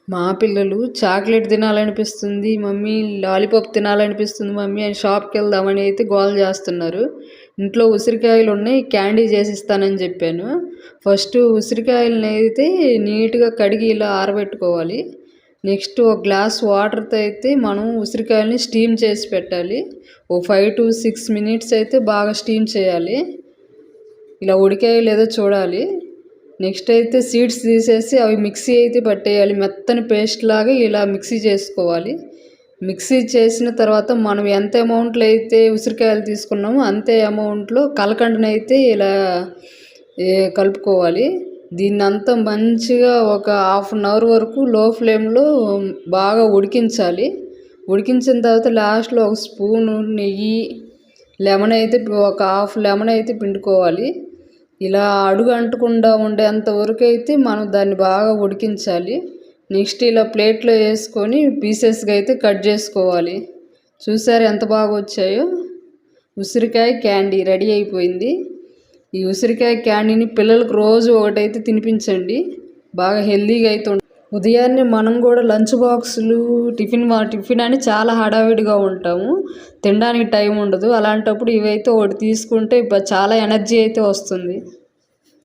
మా పిల్లలు చాక్లెట్ తినాలనిపిస్తుంది మమ్మీ, లాలీపాప్ తినాలనిపిస్తుంది మమ్మీ అని షాప్కి వెళ్దామని అయితే గోల చేస్తున్నారు. ఇంట్లో ఉసిరికాయలు ఉన్నాయి, క్యాండీ చేసిస్తానని చెప్పాను. ఫస్ట్ ఉసిరికాయలని అయితే నీట్గా కడిగి ఇలా ఆరబెట్టుకోవాలి. నెక్స్ట్ ఒక గ్లాస్ వాటర్తో అయితే మనం ఉసిరికాయలని స్టీమ్ చేసి పెట్టాలి. ఓ 5 to 6 minutes అయితే బాగా స్టీమ్ చేయాలి. ఇలా ఉడికాయో లేదో చూడాలి. నెక్స్ట్ అయితే సీడ్స్ తీసేసి అవి మిక్సీ అయితే పట్టేయాలి. మెత్తని పేస్ట్ లాగా ఇలా మిక్సీ చేసుకోవాలి. మిక్సీ చేసిన తర్వాత మనం ఎంత అమౌంట్లో అయితే ఉసిరికాయలు తీసుకున్నామో అంతే అమౌంట్లో కలకండని అయితే ఇలా కలుపుకోవాలి. దీన్నంతా మంచిగా ఒక 1/2 hour వరకు లో ఫ్లేమ్లో బాగా ఉడికించాలి. ఉడికించిన తర్వాత లాస్ట్లో ఒక స్పూను నెయ్యి, లెమన్ అయితే ఒక హాఫ్ లెమన్ అయితే పిండుకోవాలి. ఇలా అడుగు అంటకుండా ఉండేంత వరకు అయితే మనం దాన్ని బాగా ఉడికించాలి. నెక్స్ట్ ఇలా ప్లేట్లో వేసుకొని పీసెస్గా అయితే కట్ చేసుకోవాలి. చూసారు ఎంత బాగా వచ్చాయో. ఉసిరికాయ క్యాండీ రెడీ అయిపోయింది. ఈ ఉసిరికాయ క్యాండీని పిల్లలకు రోజు ఒకటైతే తినిపించండి, బాగా హెల్తీగా అయితే ఉదయాన్నే మనం కూడా లంచ్ బాక్సులు టిఫిన్ అని చాలా హడావిడిగా ఉంటాము, తినడానికి టైం ఉండదు. అలాంటప్పుడు ఇవైతే ఒకటి తీసుకుంటే చాలా ఎనర్జీ అయితే వస్తుంది.